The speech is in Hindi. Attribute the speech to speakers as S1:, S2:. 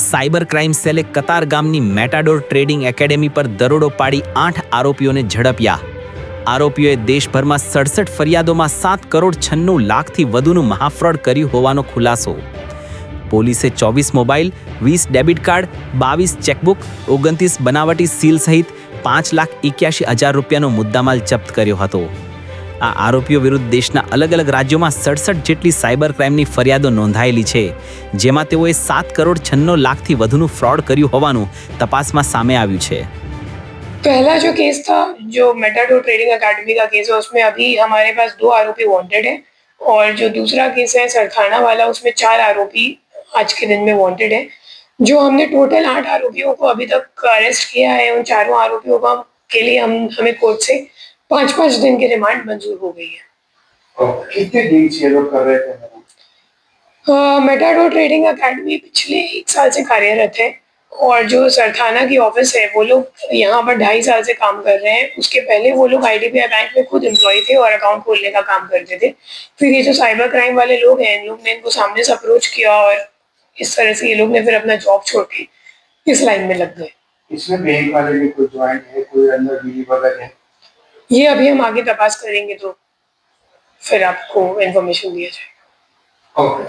S1: સાયબર ક્રાઇમ સેલે કતારગામની મેટાડોર ટ્રેડિંગ એકેડેમી પર દરોડો પાડી 8 આરોપીઓને ઝડપ્યા. આરોપીઓએ દેશભરમાં 67 ફરિયાદોમાં 7 કરોડ 96 લાખથી વધુનું મહાફ્રોડ કર્યું હોવાનો ખુલાસો. પોલીસે 24 મોબાઈલ, 20 ડેબિટ કાર્ડ, 22 ચેકબુક, 29 બનાવટી સીલ સહિત 5,81,000 રૂપિયાનો મુદ્દામાલ જપ્ત કર્યો હતો. આ આરોપીઓ વિરુદ્ધ દેશના અલગ અલગ રાજ્યોમાં 67 જેટલી સાયબર ક્રાઇમની ફરિયાદો નોંધાયેલી છે, જેમાં તેઓએ 7 કરોડ 96 લાખથી વધુનું ફ્રોડ કર્યું હોવાનું તપાસમાં સામે આવ્યું છે.
S2: पहला जो केस था, जो मेटाडोर ट्रेडिंग अकेडमी का केस है, उसमें अभी हमारे पास 2 आरोपी वांटेड है और जो दूसरा केस है सरथाना वाला, उसमें 4 आरोपी आज के दिन में वांटेड है. जो हमने टोटल 8 आरोपियों को अभी तक अरेस्ट किया है, उन चारों आरोपियों का के लिए हमें कोर्ट से 5-5 दिन की रिमांड मंजूर हो गई है.
S3: कितने दिन से ये लोग कर रहे थे?
S2: मेटाडोर ट्रेडिंग अकेडमी पिछले 1 साल से कार्यरत है और जो सरथाना की ऑफिस है, वो लोग यहाँ पर 2.5 साल से काम कर रहे हैं. उसके पहले वो लोग IDBI बैंक में खुद एम्प्लॉय थे और अकाउंट खोलने का काम करते थे. फिर ये जो साइबर क्राइम वाले लोग हैं, इन लोग ने इनको सामने से अप्रोच किया और इस तरह से ये लोग ने फिर अपना जॉब छोड़ के इस लाइन में लग गए.
S3: इसमें बैंक वाले भी कोई ज्वाइंट है, कोई अंदर बीवी वगैरह है?
S2: ये अभी हम आगे तपास करेंगे तो फिर आपको इन्फॉर्मेशन दिया जाएगा.
S3: ओके.